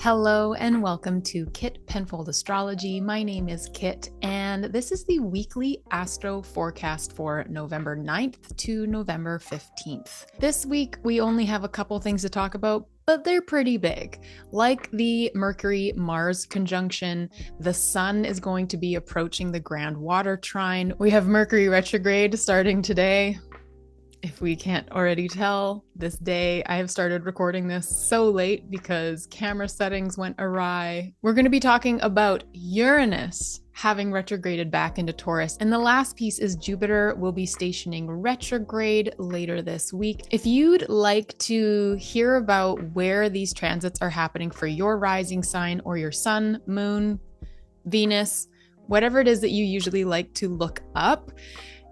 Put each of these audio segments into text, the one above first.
Hello and welcome to Kitt Penfold Astrology. My name is Kitt, and this is the weekly Astro forecast for November 9th to November 15th. This week, we only have a couple things to talk about, but they're pretty big. Like the Mercury-Mars conjunction, the Sun is going to be approaching the Grand Water Trine. We have Mercury retrograde starting today. If we can't already tell, this day I have started recording this so late because camera settings went awry. We're going to be talking about Uranus having retrograded back into Taurus. And the last piece is Jupiter will be stationing retrograde later this week. If you'd like to hear about where these transits are happening for your rising sign or your sun, moon, Venus, whatever it is that you usually like to look up,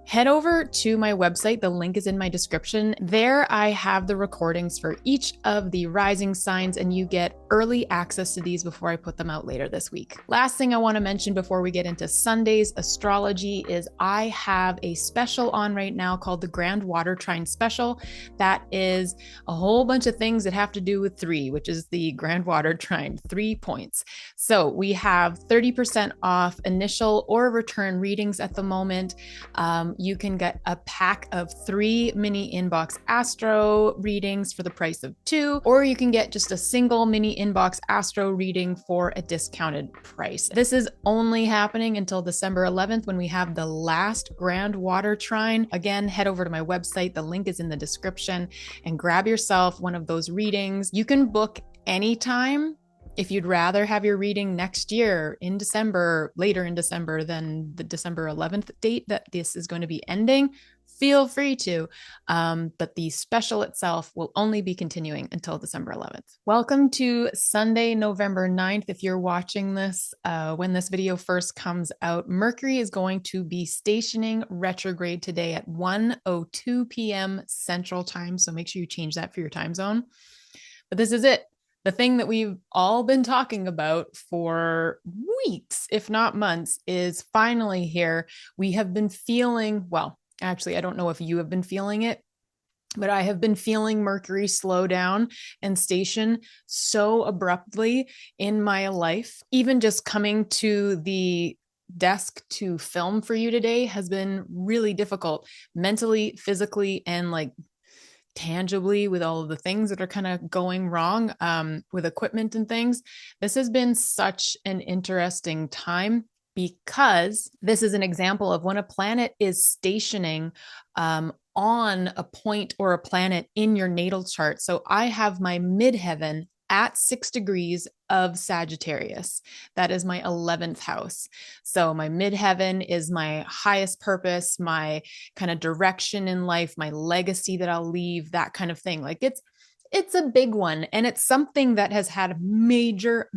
head over to my website. The link is in my description. There I have the recordings for each of the rising signs, and you get early access to these before I put them out later this week. Last thing I want to mention before we get into Sunday's astrology is I have a special on right now called the Grand Water Trine Special. That is a whole bunch of things that have to do with 3, which is the Grand Water Trine, 3 points. So we have 30% off initial or return readings at the moment. You can get a pack of 3 mini inbox Astro readings for the price of 2, or you can get just a single mini inbox Astro reading for a discounted price. This is only happening until December 11th when we have the last Grand Water Trine. Again, head over to my website. The link is in the description and grab yourself one of those readings. You can book anytime. If you'd rather have your reading next year in December, later in December than the December 11th date that this is going to be ending, feel free to. But the special itself will only be continuing until December 11th. Welcome to Sunday, November 9th. If you're watching this when this video first comes out, Mercury is going to be stationing retrograde today at 1:02 p.m. Central Time. So make sure you change that for your time zone. But this is it. The thing that we've all been talking about for weeks, if not months, is finally here. We have been feeling, well, actually, I don't know if you have been feeling it, but I have been feeling Mercury slow down and station so abruptly in my life. Even just coming to the desk to film for you today has been really difficult mentally, physically, and tangibly with all of the things that are kind of going wrong with equipment and things. This has been such an interesting time because this is an example of when a planet is stationing on a point or a planet in your natal chart. So I have my midheaven at 6 degrees of Sagittarius. That is my 11th house. So my midheaven is my highest purpose, my kind of direction in life, my legacy that I'll leave, that kind of thing. It's a big one. And it's something that has had major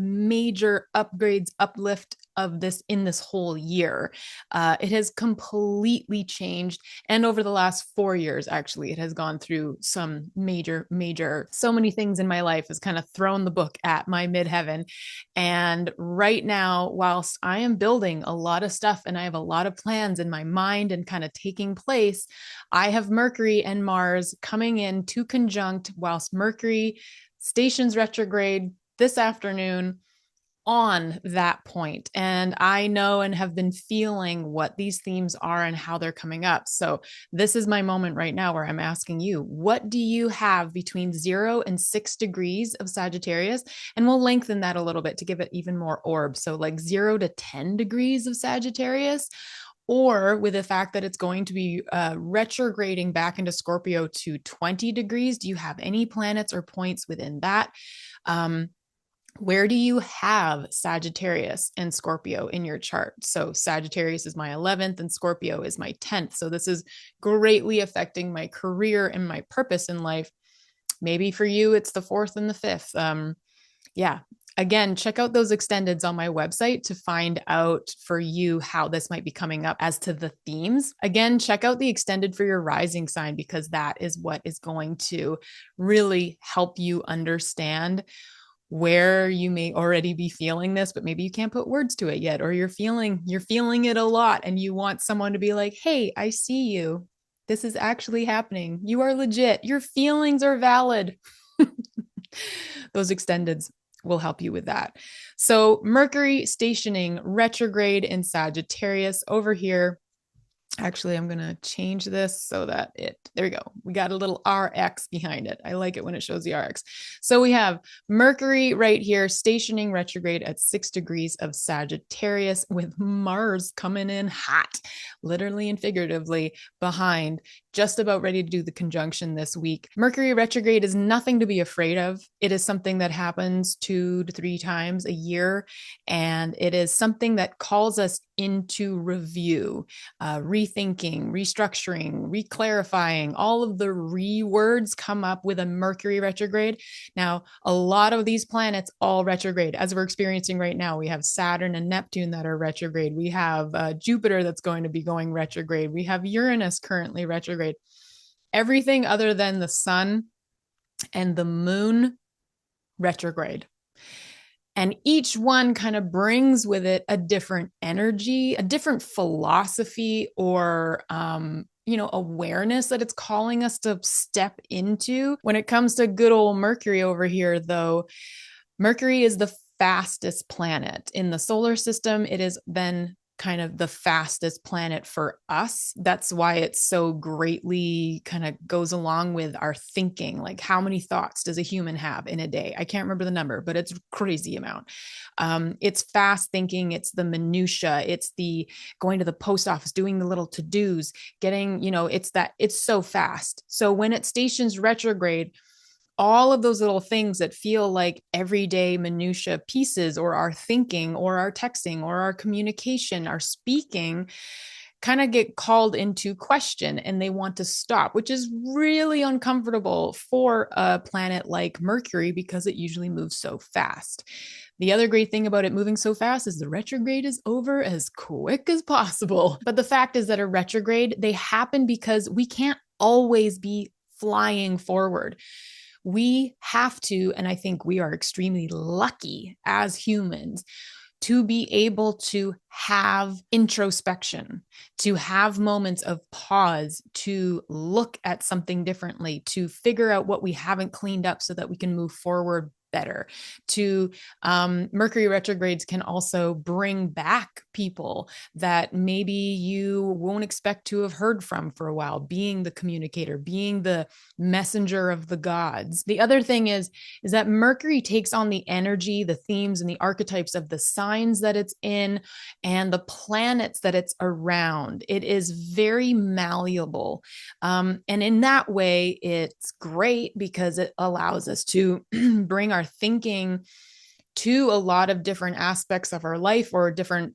upgrades, uplift of this in this whole year. It has completely changed. And over the last 4 years, actually, it has gone through some major, so many things in my life has kind of thrown the book at my midheaven. And right now, whilst I am building a lot of stuff and I have a lot of plans in my mind and kind of taking place, I have Mercury and Mars coming in to conjunct whilst Mercury stations retrograde this afternoon on that point. And I know and have been feeling what these themes are and how they're coming up. So this is my moment right now where I'm asking you, what do you have between 0 and 6 degrees of Sagittarius? And we'll lengthen that a little bit to give it even more orb. So 0 to 10 degrees of Sagittarius, or with the fact that it's going to be retrograding back into Scorpio to 20 degrees. Do you have any planets or points within that? Where do you have Sagittarius and Scorpio in your chart? So Sagittarius is my 11th and Scorpio is my 10th. So this is greatly affecting my career and my purpose in life. Maybe for you, it's the 4th and the 5th. Again, check out those extendeds on my website to find out for you how this might be coming up as to the themes. Again, check out the extended for your rising sign because that is what is going to really help you understand where you may already be feeling this, but maybe you can't put words to it yet, or you're feeling it a lot and you want someone to be like, hey, I see you. This is actually happening. You are legit. Your feelings are valid. Those extendeds will help you with that. So Mercury stationing retrograde in Sagittarius over here. Actually, I'm going to change this so that there we go. We got a little RX behind it. I like it when it shows the RX. So we have Mercury right here, stationing retrograde at 6 degrees of Sagittarius, with Mars coming in hot, literally and figuratively behind, just about ready to do the conjunction this week. Mercury retrograde is nothing to be afraid of. It is something that happens 2 to 3 times a year, and it is something that calls us into review, rethinking, restructuring, reclarifying. All of the words come up with a Mercury retrograde. Now, a lot of these planets all retrograde, as we're experiencing right now. We have Saturn and Neptune that are retrograde. We have Jupiter that's going to be going retrograde. We have Uranus currently retrograde. Everything other than the sun and the moon retrograde. And each one kind of brings with it a different energy, a different philosophy, or, awareness that it's calling us to step into. When it comes to good old Mercury over here, though, Mercury is the fastest planet in the solar system. It is then kind of the fastest planet for us. That's why it so greatly kind of goes along with our thinking. Like, how many thoughts does a human have in a day? I can't remember the number, but it's a crazy amount. It's fast thinking. It's the minutia. It's the going to the post office, doing the little to-dos, getting, it's so fast. So when it stations retrograde, all of those little things that feel like everyday minutia pieces, or our thinking or our texting or our communication, our speaking, kind of get called into question, and they want to stop, which is really uncomfortable for a planet like Mercury because it usually moves so fast. The other great thing about it moving so fast is the retrograde is over as quick as possible. But the fact is that a retrograde, they happen because we can't always be flying forward. We have to, and I think we are extremely lucky as humans to be able to have introspection, to have moments of pause, to look at something differently, to figure out what we haven't cleaned up so that we can move forward better. Mercury retrogrades can also bring back people that maybe you won't expect to have heard from for a while, being the communicator, being the messenger of the gods. The other thing is that Mercury takes on the energy, the themes, and the archetypes of the signs that it's in and the planets that it's around. It is very malleable. And in that way, it's great because it allows us to bring our thinking to a lot of different aspects of our life, or different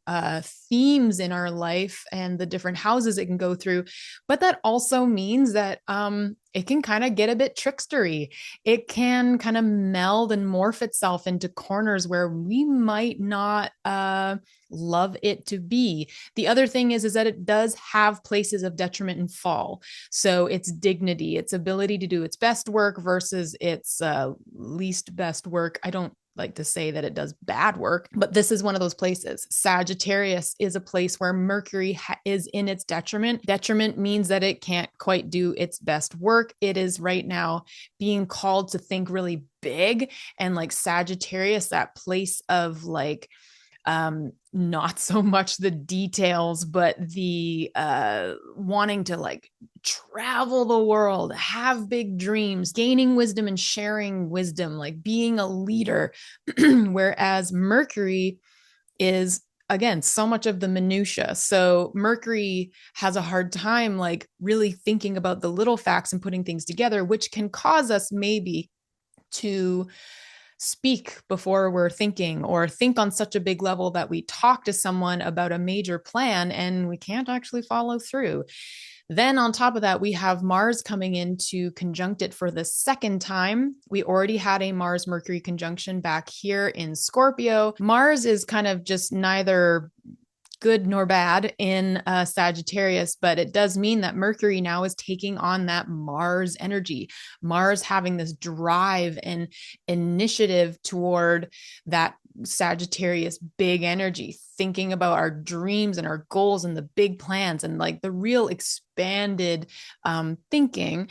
themes in our life, and the different houses it can go through. But that also means that it can kind of get a bit trickstery. It can kind of meld and morph itself into corners where we might not love it to be. The other thing is that it does have places of detriment and fall. So its dignity, its ability to do its best work versus its least best work. I don't like to say that it does bad work, but this is one of those places. Sagittarius is a place where Mercury is in its detriment. Detriment means that it can't quite do its best work. It is right now being called to think really big, and like Sagittarius, that place of like, not so much the details, but the wanting to like travel the world, have big dreams, gaining wisdom and sharing wisdom, like being a leader. Whereas Mercury is, again, so much of the minutia. So Mercury has a hard time like really thinking about the little facts and putting things together, which can cause us maybe to speak before we're thinking, or think on such a big level that we talk to someone about a major plan and we can't actually follow through. Then on top of that, we have Mars coming in to conjunct it for the second time. We already had a Mars-Mercury conjunction back here in Scorpio. Mars is kind of just neither good nor bad in Sagittarius, but it does mean that Mercury now is taking on that Mars energy. Mars having this drive and initiative toward that Sagittarius big energy, thinking about our dreams and our goals and the big plans and like the real expanded thinking.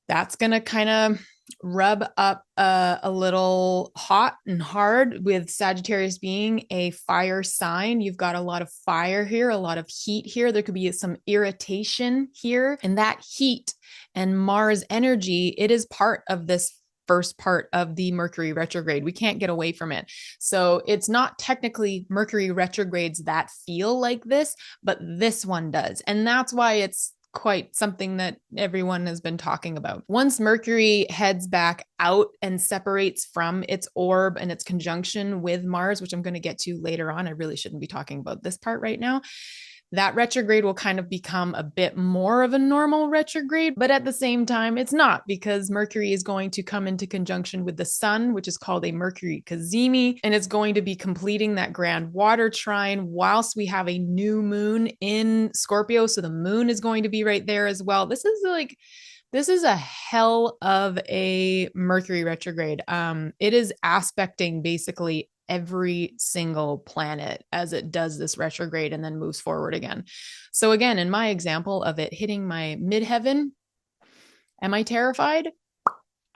That's going to kind of rub up a little hot and hard with Sagittarius being a fire sign. You've got a lot of fire here, a lot of heat here. There could be some irritation here. And that heat and Mars energy, it is part of this first part of the Mercury retrograde. We can't get away from it. So it's not technically Mercury retrogrades that feel like this, but this one does. And that's why it's quite something that everyone has been talking about. Once Mercury heads back out and separates from its orb and its conjunction with Mars, which I'm going to get to later on, I really shouldn't be talking about this part right now. That retrograde will kind of become a bit more of a normal retrograde, but at the same time, it's not, because Mercury is going to come into conjunction with the sun, which is called a Mercury cazimi, and it's going to be completing that Grand Water Trine whilst we have a new moon in Scorpio. So the moon is going to be right there as well. This is a hell of a Mercury retrograde. It is aspecting basically every single planet as it does this retrograde and then moves forward again. So again, in my example of it hitting my midheaven, am I terrified?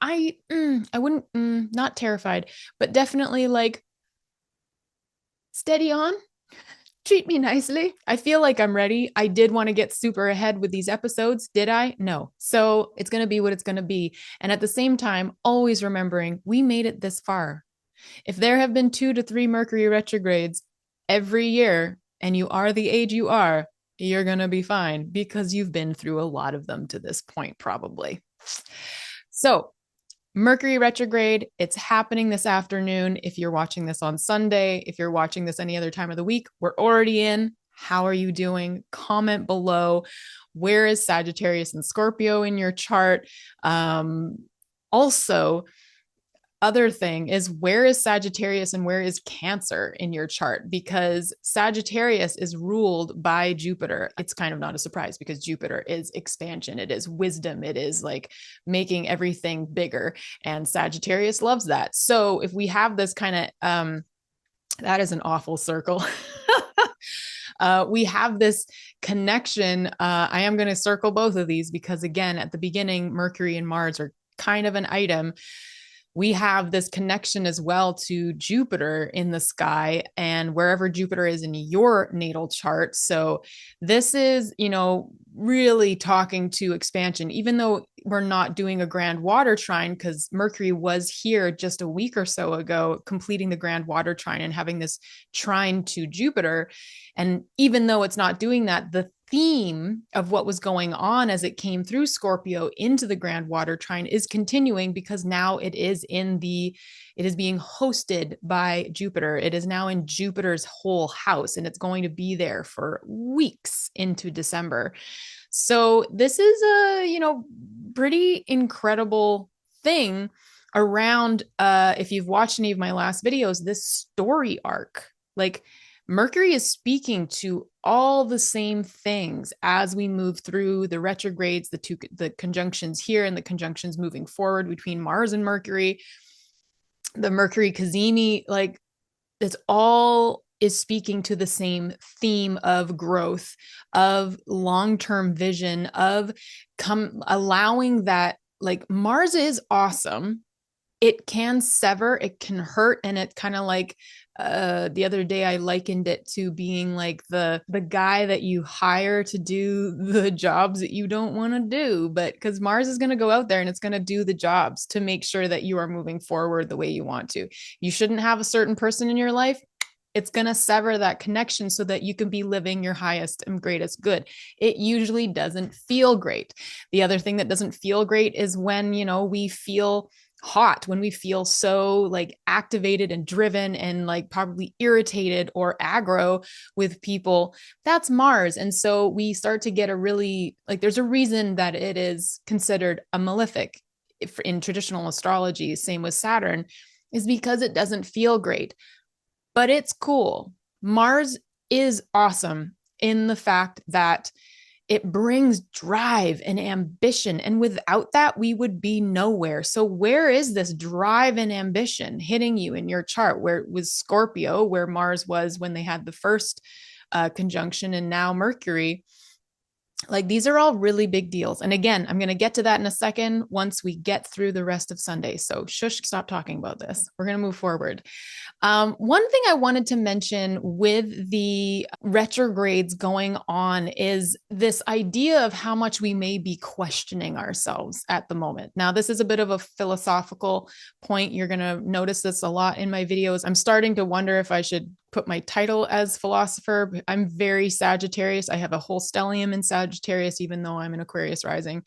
I wouldn't, not terrified, but definitely like steady on. Treat me nicely. I feel like I'm ready. I did want to get super ahead with these episodes. Did I? No. So it's going to be what it's going to be. And at the same time, always remembering we made it this far. If there have been 2 to 3 Mercury retrogrades every year and you are the age you are, you're going to be fine because you've been through a lot of them to this point, probably. So Mercury retrograde, it's happening this afternoon. If you're watching this on Sunday, if you're watching this any other time of the week, we're already in. How are you doing? Comment below. Where is Sagittarius and Scorpio in your chart? Also, other thing is, where is Sagittarius and where is Cancer in your chart? Because Sagittarius is ruled by Jupiter. It's kind of not a surprise because Jupiter is expansion. It is wisdom. It is like making everything bigger. And Sagittarius loves that. So if we have this kind of, that is an awful circle. We have this connection. I am going to circle both of these because, again, at the beginning, Mercury and Mars are kind of an item. We have this connection as well to Jupiter in the sky and wherever Jupiter is in your natal chart. So this is, really talking to expansion, even though we're not doing a Grand Water Trine because Mercury was here just a week or so ago, completing the Grand Water Trine and having this trine to Jupiter. And even though it's not doing that, the theme of what was going on as it came through Scorpio into the Grand Water Trine is continuing because now it is being hosted by Jupiter. It is now in Jupiter's whole house and it's going to be there for weeks into December. So this is a, pretty incredible thing around, if you've watched any of my last videos, this story arc. Like Mercury is speaking to all the same things as we move through the retrogrades, the conjunctions here and the conjunctions moving forward between Mars and Mercury, the Mercury cazimi, like it's all is speaking to the same theme of growth, of long-term vision, of allowing that, like Mars is awesome. It can sever, it can hurt, and it kind of like the other day I likened it to being like the guy that you hire to do the jobs that you don't want to do, but because Mars is going to go out there and it's going to do the jobs to make sure that you are moving forward the way you want to. You shouldn't have a certain person in your life. It's going to sever that connection so that you can be living your highest and greatest good. It usually doesn't feel great. The other thing that doesn't feel great is when, we feel hot, when we feel so like activated and driven and like probably irritated or aggro with people. That's Mars. And so we start to get a really, like, there's a reason that it is considered a malefic in traditional astrology, same with Saturn, is because it doesn't feel great. But it's cool. Mars is awesome in the fact that it brings drive and ambition. And without that, we would be nowhere. So where is this drive and ambition hitting you in your chart? Where it was Scorpio, where Mars was when they had the first conjunction, and now Mercury. Like these are all really big deals. And again, I'm going to get to that in a second once we get through the rest of Sunday. So shush, stop talking about this. We're going to move forward. One thing I wanted to mention with the retrogrades going on is this idea of how much we may be questioning ourselves at the moment. Now, this is a bit of a philosophical point. You're going to notice this a lot in my videos. I'm starting to wonder if I should put my title as philosopher. I'm very Sagittarius. I have a whole stellium in Sagittarius, even though I'm an Aquarius rising.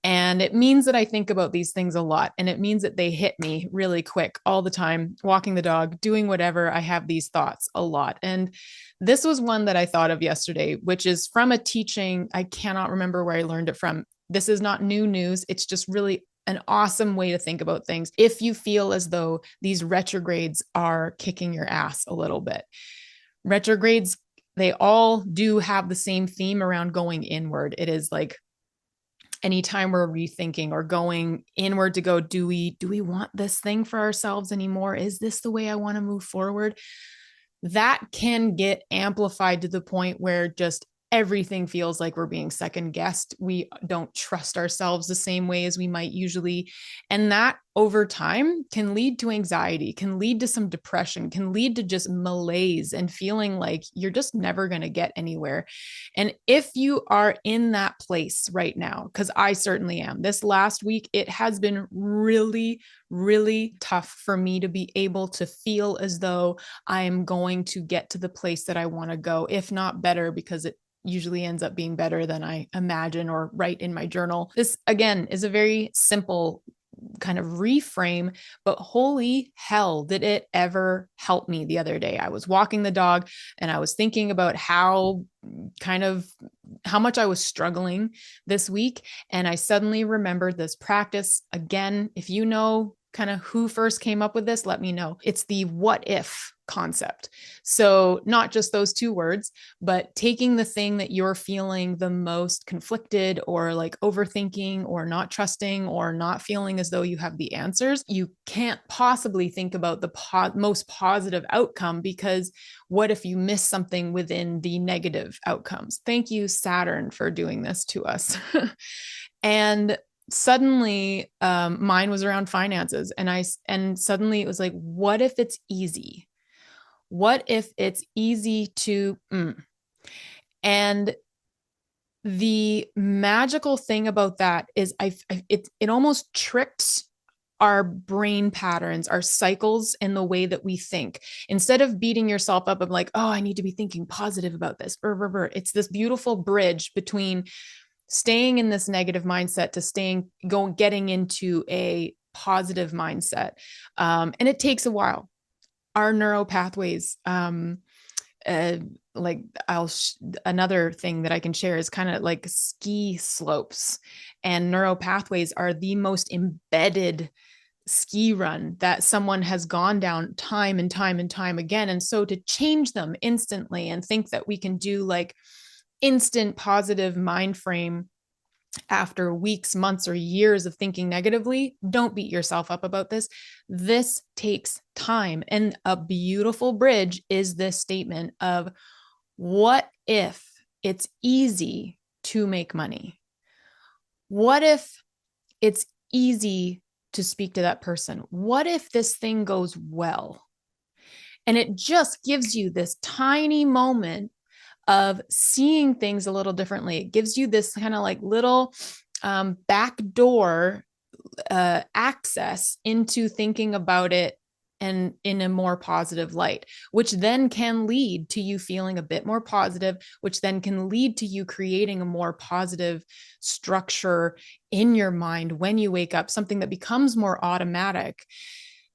And it means that I think about these things a lot. And it means that they hit me really quick all the time, walking the dog, doing whatever. I have these thoughts a lot. And this was one that I thought of yesterday, which is from a teaching. I cannot remember where I learned it from. This is not new news. It's just really an awesome way to think about things if you feel as though these retrogrades are kicking your ass a little bit. Retrogrades, they all do have the same theme around going inward. It is like anytime we're rethinking or going inward to go, do we want this thing for ourselves anymore? Is this the way I want to move forward? That can get amplified to the point where just everything feels like we're being second guessed. We don't trust ourselves the same way as we might usually. And that over time can lead to anxiety, can lead to some depression, can lead to just malaise and feeling like you're just never going to get anywhere. And if you are in that place right now, because I certainly am, this last week, it has been really, really tough for me to be able to feel as though I am going to get to the place that I want to go, if not better, because it usually ends up being better than I imagine or write in my journal. This, again, is a very simple kind of reframe, but holy hell, did it ever help me the other day. I was walking the dog and I was thinking about how much I was struggling this week. And I suddenly remembered this practice. Again, if you know kind of who first came up with this, let me know. It's the what if concept. So not just those two words, but taking the thing that you're feeling the most conflicted or like overthinking or not trusting or not feeling as though you have the answers. You can't possibly think about the most positive outcome, because what if you miss something within the negative outcomes? Thank you, Saturn, for doing this to us. And suddenly mine was around finances, and suddenly it was like, what if it's easy? What if it's easy to and the magical thing about that is it almost tricks our brain patterns, our cycles, and the way that we think. Instead of beating yourself up of like, oh, I need to be thinking positive about this, it's this beautiful bridge between staying in this negative mindset to getting into a positive mindset. And it takes a while. Our neural pathways, another thing that I can share is kind of like ski slopes, and neural pathways are the most embedded ski run that someone has gone down time and time and time again. And so to change them instantly and think that we can do like instant positive mind frame after weeks, months, or years of thinking negatively, don't beat yourself up about this. This takes time. And a beautiful bridge is this statement of, what if it's easy to make money? What if it's easy to speak to that person? What if this thing goes well? And it just gives you this tiny moment of seeing things a little differently. It gives you this kind of like little backdoor access into thinking about it and in a more positive light, which then can lead to you feeling a bit more positive, which then can lead to you creating a more positive structure in your mind when you wake up, something that becomes more automatic.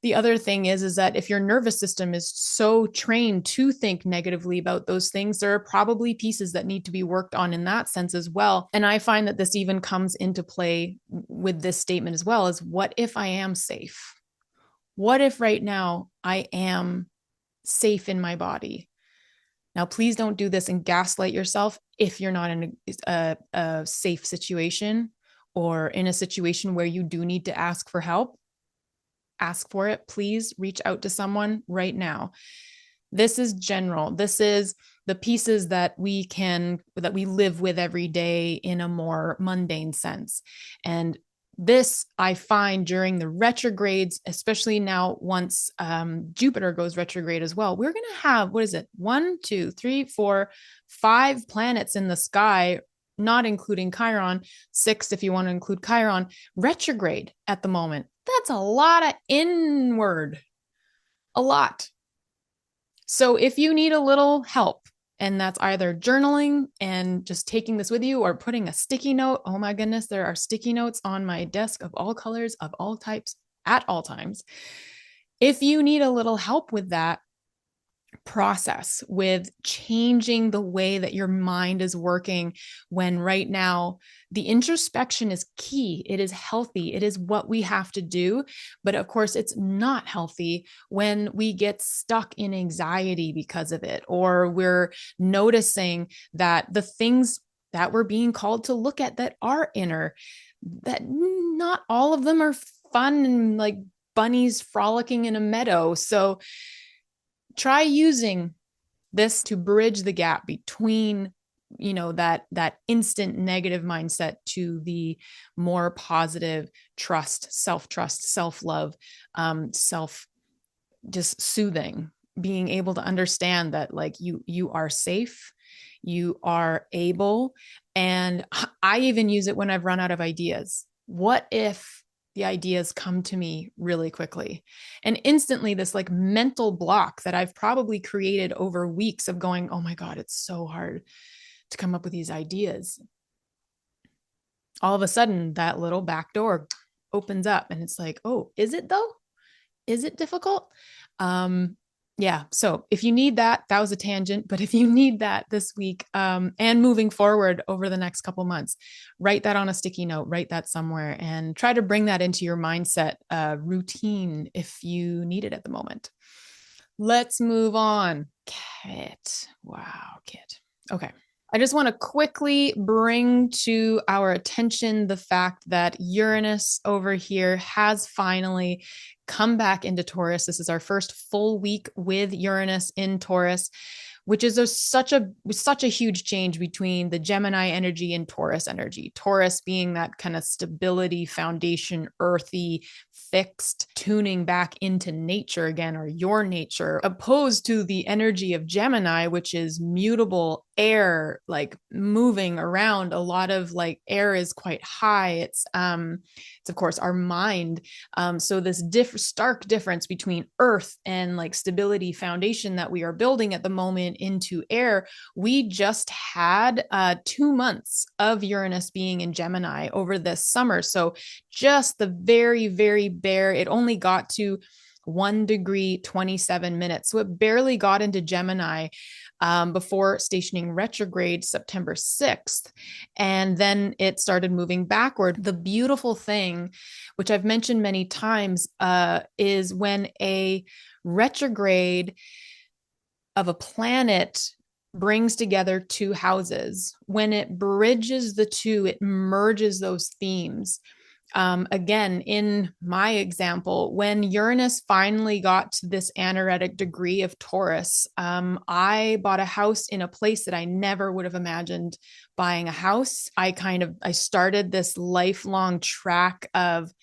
The other thing is that if your nervous system is so trained to think negatively about those things, there are probably pieces that need to be worked on in that sense as well. And I find that this even comes into play with this statement as well, is what if I am safe? What if right now I am safe in my body? Now, please don't do this and gaslight yourself if you're not in a safe situation or in a situation where you do need to ask for help. Ask for it. Please reach out to someone right now. This is general. This is the pieces that we live with every day in a more mundane sense. And this I find during the retrogrades, especially now once Jupiter goes retrograde as well, we're going to have, what is it? 1, 2, 3, 4, 5 planets in the sky, not including Chiron, 6 if you want to include Chiron, retrograde at the moment. That's a lot of inward, a lot. So if you need a little help, and that's either journaling and just taking this with you or putting a sticky note. Oh my goodness, there are sticky notes on my desk of all colors, of all types, at all times. If you need a little help with that process, with changing the way that your mind is working, when right now the introspection is key, it is healthy, it is what we have to do. But of course, it's not healthy when we get stuck in anxiety because of it, or we're noticing that the things that we're being called to look at that are inner, that not all of them are fun and like bunnies frolicking in a meadow. So try using this to bridge the gap between, that instant negative mindset to the more positive self-trust, self-love, self just soothing, being able to understand that like you are safe, you are able. And I even use it when I've run out of ideas. What if the ideas come to me really quickly? And instantly this like mental block that I've probably created over weeks of going, oh my God, it's so hard to come up with these ideas. All of a sudden that little back door opens up and it's like, oh, is it though? Is it difficult? Yeah. So if you need that was a tangent, but if you need that this week, and moving forward over the next couple months, write that on a sticky note, write that somewhere, and try to bring that into your mindset, routine if you need it at the moment. Let's move on. Kitt. Wow, Kitt. Okay. I just want to quickly bring to our attention the fact that Uranus over here has finally come back into Taurus. This is our first full week with Uranus in Taurus, which is such a huge change between the Gemini energy and Taurus energy. Taurus being that kind of stability, foundation, earthy, fixed, tuning back into nature again, or your nature, opposed to the energy of Gemini, which is mutable air, like moving around. A lot of like air is quite high. It's of course our mind. So this stark difference between earth and like stability foundation that we are building at the moment into air. We just had 2 months of Uranus being in Gemini over this summer. So just the very, very bare, it only got to 1 degree, 27 minutes. So it barely got into Gemini before stationing retrograde September 6th. And then it started moving backward. The beautiful thing, which I've mentioned many times, is when a retrograde of a planet brings together 2 houses. When it bridges the 2, it merges those themes. Again, in my example, when Uranus finally got to this anaretic degree of Taurus, I bought a house in a place that I never would have imagined buying a house. I started this lifelong trek of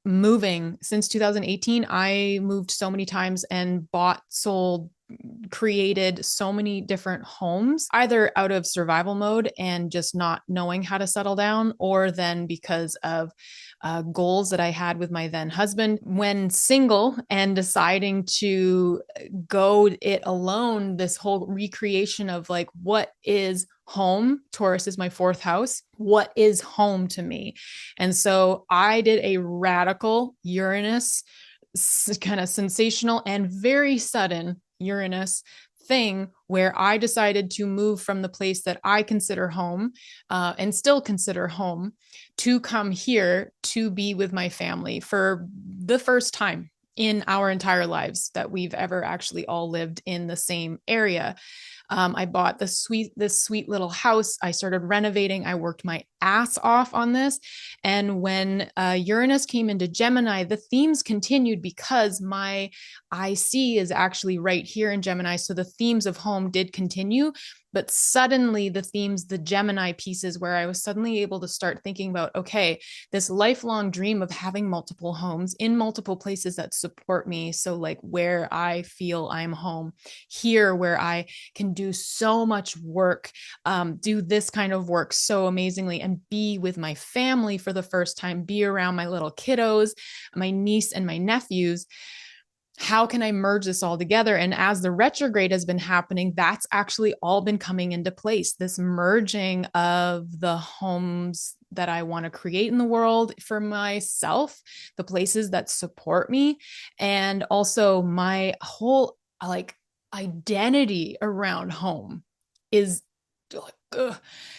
moving. Since 2018. I moved so many times and bought, sold, created so many different homes, either out of survival mode and just not knowing how to settle down, or then because of goals that I had with my then husband when single and deciding to go it alone. This whole recreation of like, what is home? Taurus is my 4th house. What is home to me? And so I did a radical Uranus, kind of sensational and very sudden Uranus thing where I decided to move from the place that I consider home, and still consider home, to come here to be with my family for the first time in our entire lives that we've ever actually all lived in the same area. I bought this sweet little house. I started renovating. I worked my ass off on this. And when Uranus came into Gemini, the themes continued because my IC is actually right here in Gemini. So the themes of home did continue. But suddenly the Gemini pieces where I was suddenly able to start thinking about, okay, this lifelong dream of having multiple homes in multiple places that support me. So like where I feel I'm home, here where I can do so much work, do this kind of work so amazingly, and be with my family for the first time, be around my little kiddos, my niece and my nephews. How can I merge this all together? And as the retrograde has been happening, that's actually all been coming into place. This merging of the homes that I want to create in the world for myself, the places that support me, and also my whole like identity around home is like, ugh.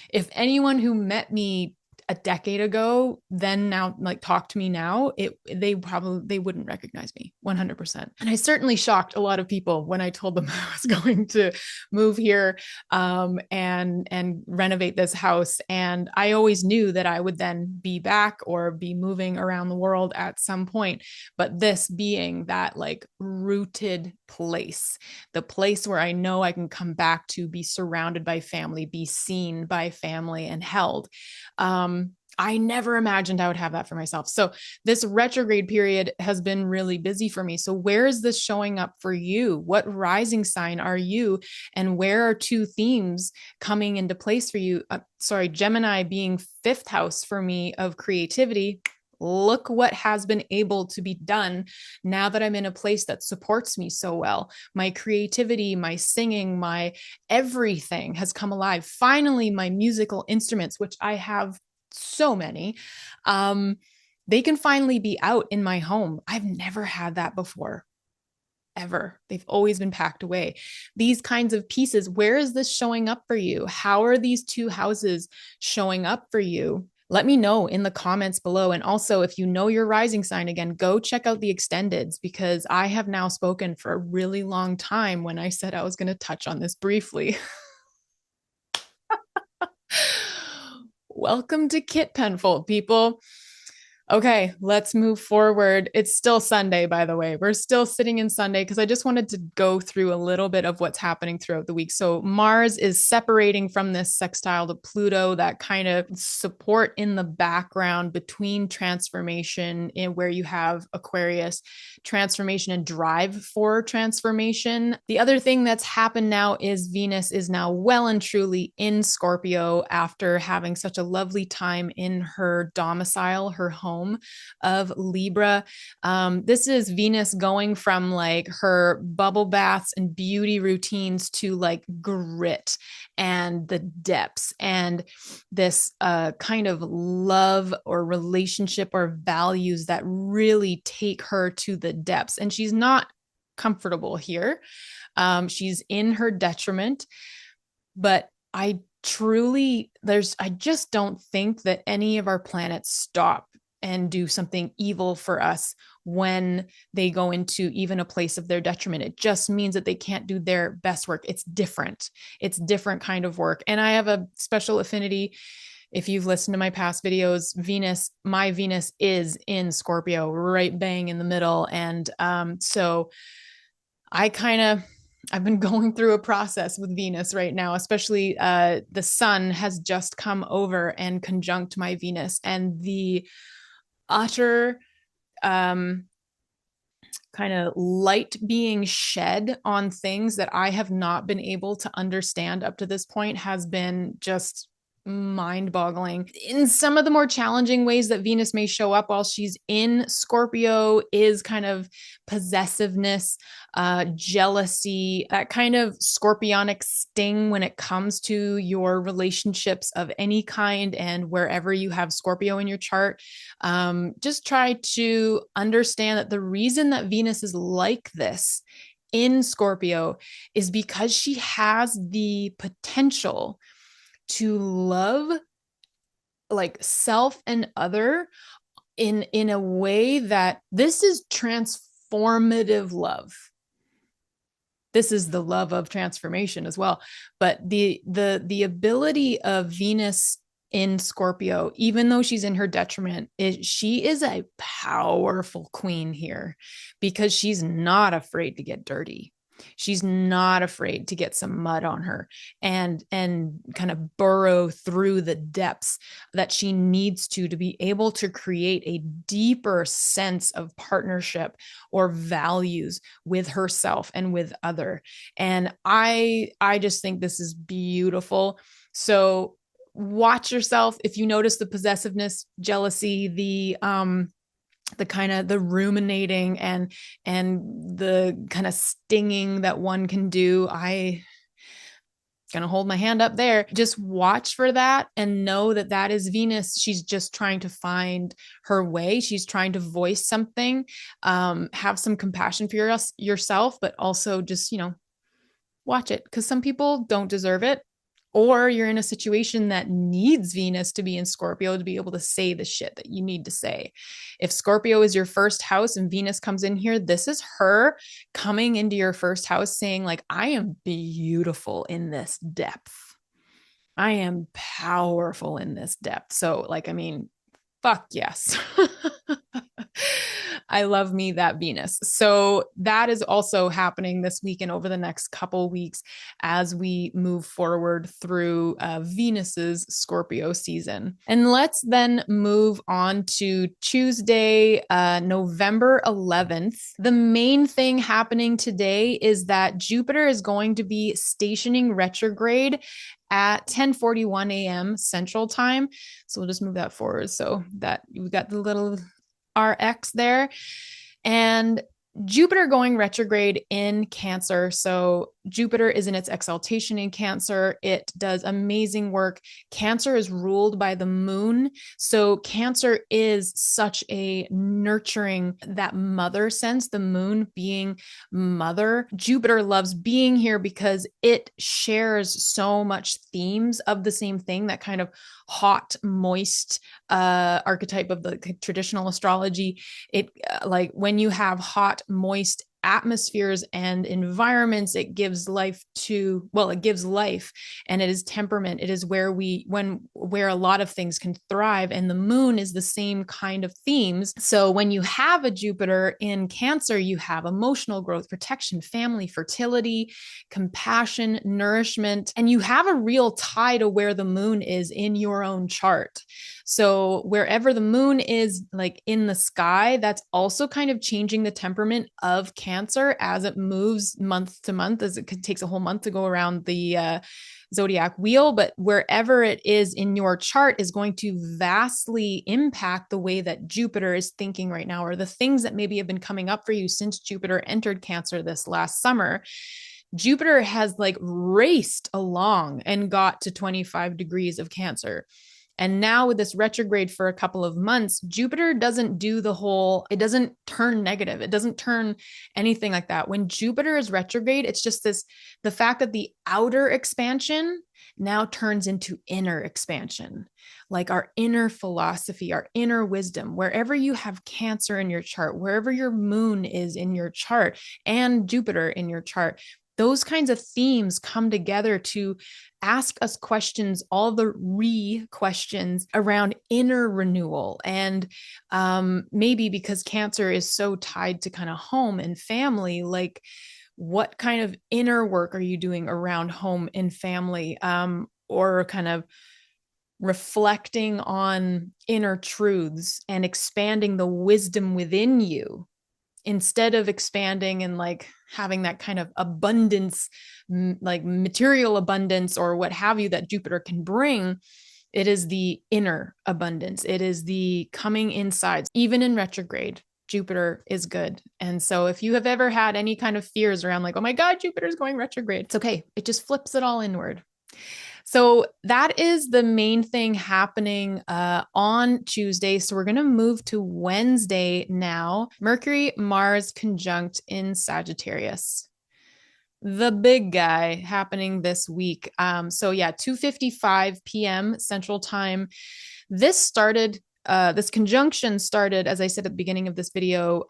If anyone who met me a decade ago, then now like talk to me now, they wouldn't recognize me 100%. And I certainly shocked a lot of people when I told them I was going to move here and renovate this house. And I always knew that I would then be back or be moving around the world at some point. But this being that like rooted place, the place where I know I can come back to, be surrounded by family, be seen by family and held. I never imagined I would have that for myself. So this retrograde period has been really busy for me. So where is this showing up for you? What rising sign are you? And where are two themes coming into place for you? Gemini being fifth house for me of creativity. Look what has been able to be done now that I'm in a place that supports me so well. My creativity, my singing, my everything has come alive. Finally, my musical instruments, which I have so many, they can finally be out in my home. I've never had that before. Ever. They've always been packed away. These kinds of pieces, where is this showing up for you? How are these two houses showing up for you? Let me know in the comments below. And also, if you know your rising sign again, go check out the extendeds because I have now spoken for a really long time when I said I was going to touch on this briefly. Welcome to Kitt Penfold, people. Okay, let's move forward. It's still Sunday, by the way. We're still sitting in Sunday because I just wanted to go through a little bit of what's happening throughout the week. So Mars is separating from this sextile to Pluto, that kind of support in the background between transformation in where you have Aquarius, transformation and drive for transformation. The other thing that's happened now is Venus is now well and truly in Scorpio after having such a lovely time in her domicile, her home of Libra. This is Venus going from like her bubble baths and beauty routines to like grit and the depths and this kind of love or relationship or values that really take her to the depths. And she's not comfortable here. She's in her detriment, but I just don't think that any of our planets stop and do something evil for us when they go into even a place of their detriment. It just means that they can't do their best work. It's different. It's different kind of work. And I have a special affinity. If you've listened to my past videos, my Venus is in Scorpio, right bang in the middle. And so I've been going through a process with Venus right now, especially the sun has just come over and conjunct my Venus, and the utter kind of light being shed on things that I have not been able to understand up to this point has been just mind-boggling. In some of the more challenging ways that Venus may show up while she's in Scorpio is kind of possessiveness, jealousy, that kind of scorpionic sting when it comes to your relationships of any kind and wherever you have Scorpio in your chart. Just try to understand that the reason that Venus is like this in Scorpio is because she has the potential to love like self and other in a way that this is transformative love. this is the love of transformation as well. But the ability of Venus in Scorpio, even though she's in her detriment, she is a powerful queen here because she's not afraid to get dirty. She's not afraid to get some mud on her and kind of burrow through the depths that she needs to be able to create a deeper sense of partnership or values with herself and with other. And I just think this is beautiful. So watch yourself. If you notice the possessiveness, jealousy, the kind of the ruminating and the kind of stinging that one can do, I gonna hold my hand up there. Just watch for that and know that that is Venus. She's just trying to find her way. She's trying to voice something. Have some compassion for yourself, but also just, watch it, because some people don't deserve it. Or you're in a situation that needs Venus to be in Scorpio to be able to say the shit that you need to say. If Scorpio is your first house and Venus comes in here, this is her coming into your first house saying, like, I am beautiful in this depth. I am powerful in this depth. So, like, I mean, fuck yes. I love me that Venus. So that is also happening this week and over the next couple weeks as we move forward through Venus's Scorpio season. And let's then move on to Tuesday, November 11th. The main thing happening today is that Jupiter is going to be stationing retrograde at 10:41 a.m. Central Time. So we'll just move that forward so that we've got the little RX there. And Jupiter going retrograde in Cancer. So Jupiter is in its exaltation in Cancer. It does amazing work. Cancer is ruled by the moon. So Cancer is such a nurturing, that mother sense, the moon being mother. Jupiter loves being here because it shares so much themes of the same thing, that kind of hot, moist archetype of the traditional astrology. It like when you have hot, moist atmospheres and environments, it gives life and it is temperament. It is where a lot of things can thrive. And the moon is the same kind of themes. So when you have a Jupiter in Cancer, you have emotional growth, protection, family, fertility, compassion, nourishment, and you have a real tie to where the moon is in your own chart. So wherever the moon is, like in the sky, that's also kind of changing the temperament of Cancer as it moves month to month, as it takes a whole month to go around the zodiac wheel. But wherever it is in your chart is going to vastly impact the way that Jupiter is thinking right now, or the things that maybe have been coming up for you since Jupiter entered Cancer this last summer. Jupiter has like raced along and got to 25 degrees of Cancer. And now with this retrograde for a couple of months, Jupiter doesn't do it doesn't turn negative. It doesn't turn anything like that. When Jupiter is retrograde, it's just the fact that the outer expansion now turns into inner expansion, like our inner philosophy, our inner wisdom. Wherever you have Cancer in your chart, wherever your moon is in your chart and Jupiter in your chart, those kinds of themes come together to ask us questions, all the questions around inner renewal. And maybe because Cancer is so tied to kind of home and family, like what kind of inner work are you doing around home and family, or kind of reflecting on inner truths and expanding the wisdom within you, instead of expanding and like having that kind of abundance, like material abundance or what have you that Jupiter can bring. It is the inner abundance. It is the coming inside. Even in retrograde, Jupiter is good. And so if you have ever had any kind of fears around like, oh my God, Jupiter's going retrograde, it's okay. It just flips it all inward. So that is the main thing happening on Tuesday. So we're going to move to Wednesday now. Mercury, Mars conjunct in Sagittarius. The big guy happening this week. So yeah, 2:55 p.m. Central Time. This conjunction started, as I said at the beginning of this video,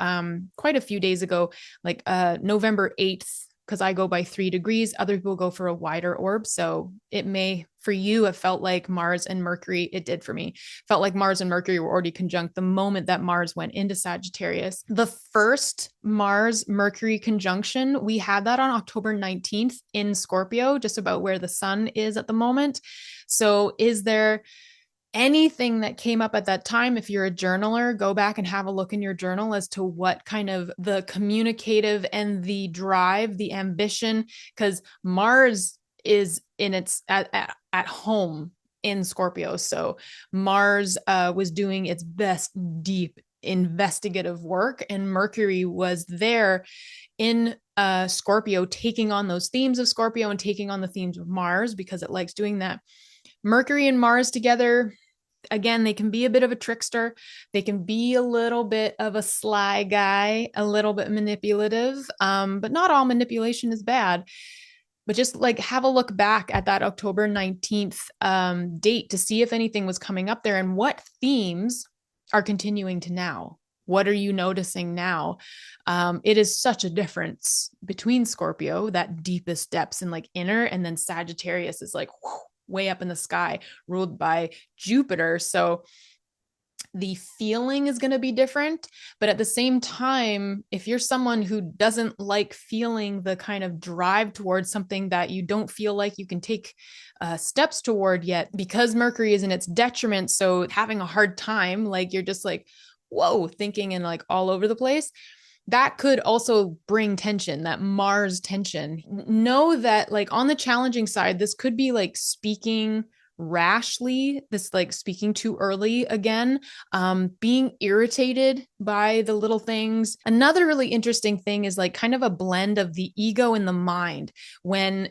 quite a few days ago, like November 8th. because I go by 3 degrees. Other people go for a wider orb. So it may, for you, it felt like Mars and Mercury, it did for me, felt like Mars and Mercury were already conjunct the moment that Mars went into Sagittarius. The first Mars Mercury conjunction, we had that on October 19th in Scorpio, just about where the sun is at the moment. So is there anything that came up at that time? If you're a journaler, go back and have a look in your journal as to what kind of the communicative and the drive, the ambition, because Mars is in its at home in Scorpio. So Mars was doing its best deep investigative work, and Mercury was there in Scorpio, taking on those themes of Scorpio and taking on the themes of Mars because it likes doing that. Mercury and Mars together, again, they can be a bit of a trickster. They can be a little bit of a sly guy, a little bit manipulative, but not all manipulation is bad. But just like have a look back at that October 19th date to see if anything was coming up there and what themes are continuing to now. What are you noticing now? It is such a difference between Scorpio, that deepest depths and like inner, and then Sagittarius is like, whoo, way up in the sky, ruled by Jupiter. So the feeling is going to be different. But at the same time, if you're someone who doesn't like feeling the kind of drive towards something that you don't feel like you can take steps toward yet, because Mercury is in its detriment, so having a hard time, like you're just like, whoa, thinking and like all over the place, that could also bring tension, that Mars tension. Know that like on the challenging side, this could be like speaking rashly, this like speaking too early again, being irritated by the little things. Another really interesting thing is like kind of a blend of the ego and the mind when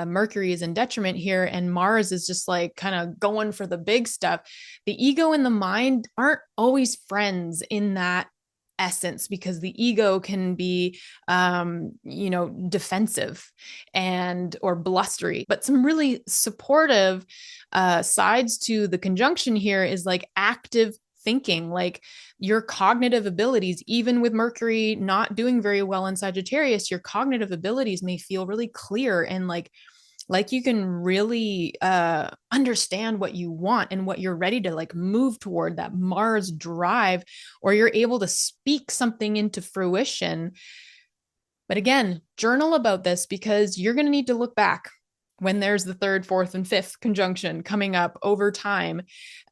Mercury is in detriment here and Mars is just like kind of going for the big stuff. The ego and the mind aren't always friends in that essence, because the ego can be defensive and or blustery. But some really supportive sides to the conjunction here is like active thinking, like your cognitive abilities. Even with Mercury not doing very well in Sagittarius, your cognitive abilities may feel really clear and like you can really understand what you want and what you're ready to like move toward, that Mars drive, or you're able to speak something into fruition. But again, journal about this, because you're going to need to look back when there's the 3rd, 4th, and 5th conjunction coming up over time,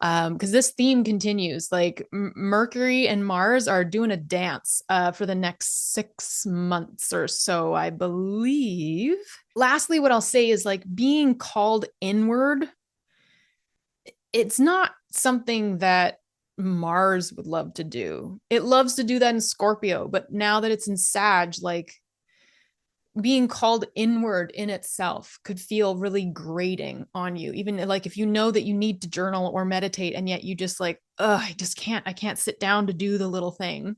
because this theme continues. Like Mercury and Mars are doing a dance for the next 6 months or so, I believe. Lastly, what I'll say is like being called inward. It's not something that Mars would love to do. It loves to do that in Scorpio, but now that it's in Sag, like being called inward in itself could feel really grating on you. Even like if you know that you need to journal or meditate and yet you just like, I can't sit down to do the little thing.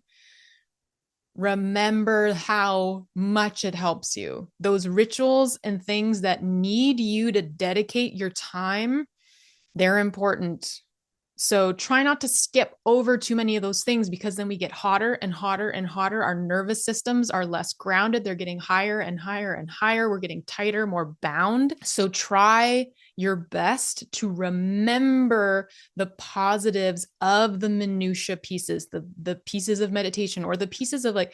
Remember how much it helps you. Those rituals and things that need you to dedicate your time, they're important. So try not to skip over too many of those things, because then we get hotter and hotter and hotter. Our nervous systems are less grounded. They're getting higher and higher and higher. We're getting tighter, more bound. So try your best to remember the positives of the minutia pieces, the pieces of meditation, or the pieces of like,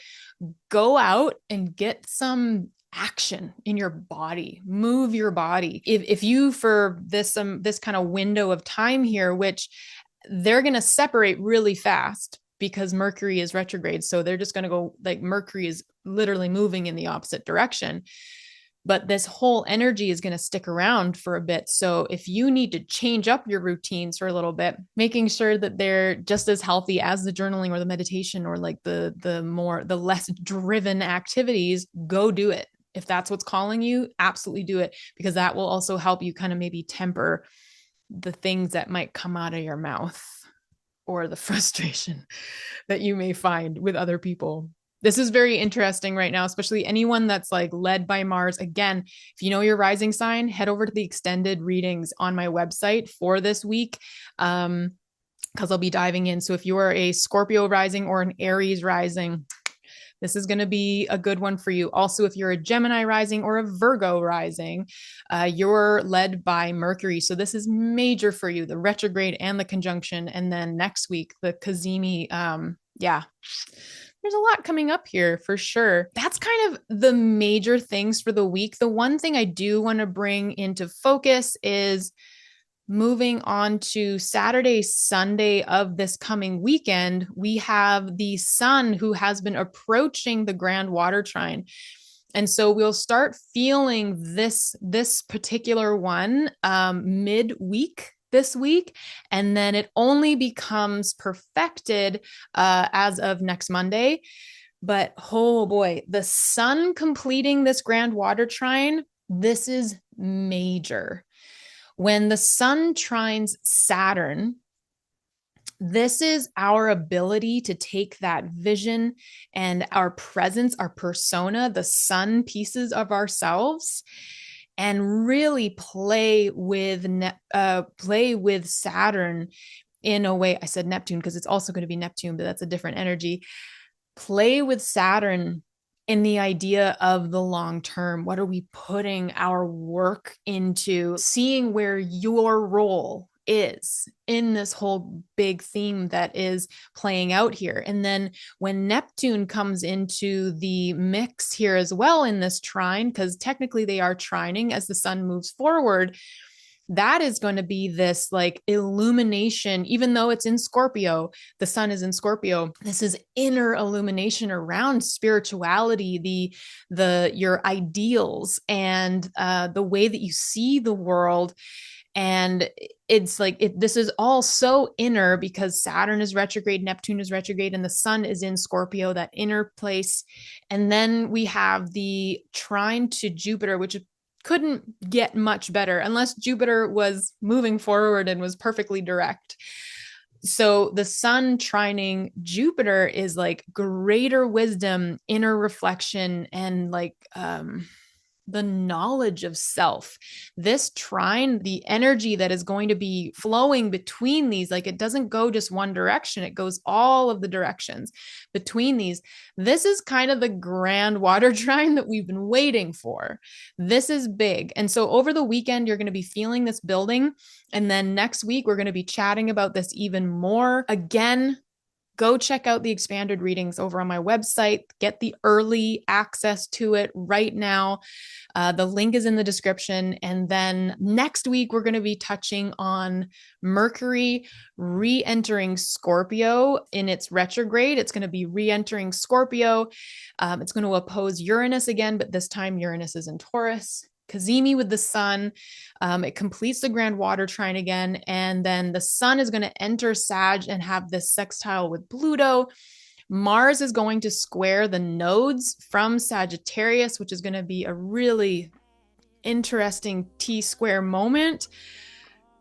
go out and get some action in your body, move your body. If you, for this kind of window of time here, which they're going to separate really fast because Mercury is retrograde. So they're just going to go, like Mercury is literally moving in the opposite direction, but this whole energy is going to stick around for a bit. So if you need to change up your routines for a little bit, making sure that they're just as healthy as the journaling or the meditation, or like the less driven activities, go do it. If that's what's calling you, absolutely do it, because that will also help you kind of maybe temper the things that might come out of your mouth or the frustration that you may find with other people. This is very interesting right now, especially anyone that's like led by Mars. Again, if you know your rising sign, head over to the extended readings on my website for this week, because I'll be diving in. So if you are a Scorpio rising or an Aries rising, This is going to be a good one for you. Also, if you're a Gemini rising or a Virgo rising, you're led by Mercury. So this is major for you, the retrograde and the conjunction. And then next week, the Cazimi, yeah. There's a lot coming up here for sure. That's kind of the major things for the week. The one thing I do want to bring into focus is moving on to Saturday, Sunday of this coming weekend. We have the sun who has been approaching the Grand Water Trine. And so we'll start feeling this particular one mid-week this week, and then it only becomes perfected as of next Monday. But oh boy, the sun completing this Grand Water Trine, this is major. When the sun trines Saturn, this is our ability to take that vision and our presence, our persona, the sun pieces of ourselves, and really play with Saturn in a way. I said Neptune because it's also going to be Neptune, but that's a different energy. Play with Saturn in the idea of the long term. What are we putting our work into? Seeing where your role is in this whole big theme that is playing out here. And then when Neptune comes into the mix here as well in this trine, because technically they are trining as the sun moves forward, that is going to be this like illumination, even though it's in Scorpio, the sun is in Scorpio. This is inner illumination around spirituality, your ideals, and the way that you see the world. And it's like, this is all so inner because Saturn is retrograde, Neptune is retrograde, and the sun is in Scorpio, that inner place. And then we have the trine to Jupiter, which couldn't get much better unless Jupiter was moving forward and was perfectly direct. So the sun trining Jupiter is like greater wisdom, inner reflection, and like, the knowledge of self. This trine, the energy that is going to be flowing between these, like it doesn't go just one direction, it goes all of the directions between these. This is kind of the Grand Water Trine that we've been waiting for. This is big. And so over the weekend, you're going to be feeling this building. And then next week, we're going to be chatting about this even more. Again, go check out the expanded readings over on my website. Get the early access to it right now. The link is in the description. And then next week, we're going to be touching on Mercury re-entering Scorpio in its retrograde. It's going to be re-entering Scorpio. It's going to oppose Uranus again, but this time Uranus is in Taurus. Cazimi with the sun. It completes the Grand Water Trine again. And then the sun is going to enter Sag and have this sextile with Pluto. Mars is going to square the nodes from Sagittarius, which is going to be a really interesting T-square moment.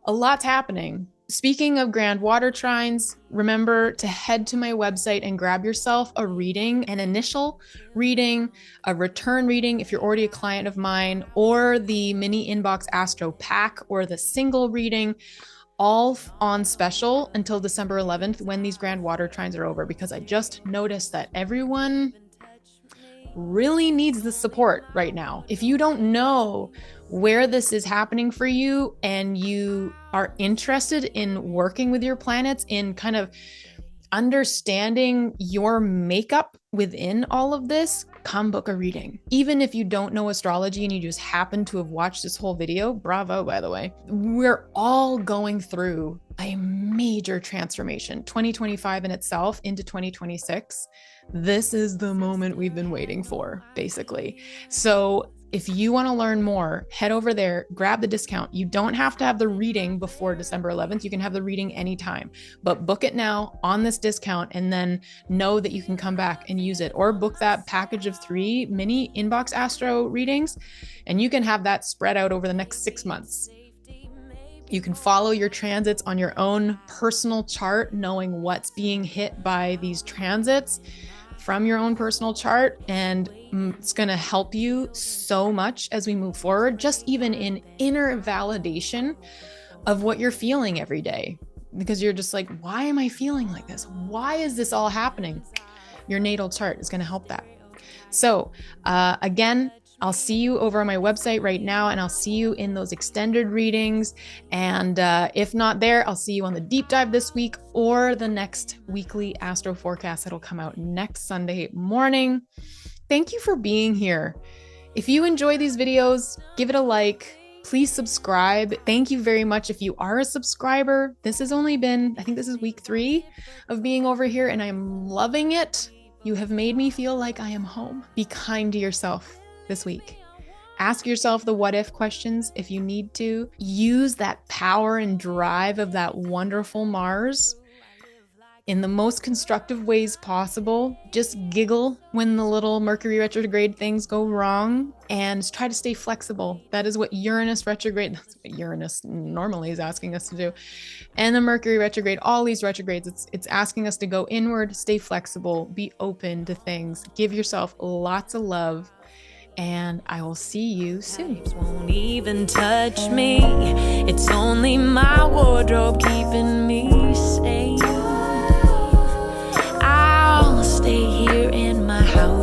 A lot's happening. Speaking of Grand Water Trines, remember to head to my website and grab yourself a reading, an initial reading, a return reading if you're already a client of mine, or the mini inbox Astro pack, or the single reading, all on special until December 11th when these Grand Water Trines are over, because I just noticed that everyone really needs the support right now. If you don't know where this is happening for you and you are interested in working with your planets, in kind of understanding your makeup within all of this, come book a reading. Even if you don't know astrology and you just happen to have watched this whole video, bravo, by the way. We're all going through a major transformation, 2025 in itself into 2026. This is the moment we've been waiting for, basically. So if you want to learn more, head over there, grab the discount. You don't have to have the reading before December 11th. You can have the reading anytime, but book it now on this discount and then know that you can come back and use it, or book that package of 3 mini inbox Astro readings and you can have that spread out over the next 6 months. You can follow your transits on your own personal chart, knowing what's being hit by these transits from your own personal chart, and it's going to help you so much as we move forward, just even in inner validation of what you're feeling every day, because you're just like, why am I feeling like this? Why is this all happening? Your natal chart is going to help that. So again, I'll see you over on my website right now, and I'll see you in those extended readings. And if not there, I'll see you on the deep dive this week or the next weekly astro forecast that'll come out next Sunday morning. Thank you for being here. If you enjoy these videos, give it a like. Please subscribe. Thank you very much if you are a subscriber. This has only been, I think this is week 3 of being over here, and I'm loving it. You have made me feel like I am home. Be kind to yourself this week. Ask yourself the what if questions if you need to. Use that power and drive of that wonderful Mars in the most constructive ways possible. Just giggle when the little Mercury retrograde things go wrong and try to stay flexible. That is what Uranus retrograde, that's what Uranus normally is asking us to do. And the Mercury retrograde, all these retrogrades, it's asking us to go inward, stay flexible, be open to things, give yourself lots of love. And I will see you soon. Won't even touch me. It's only my wardrobe keeping me safe. I'll stay here in my house.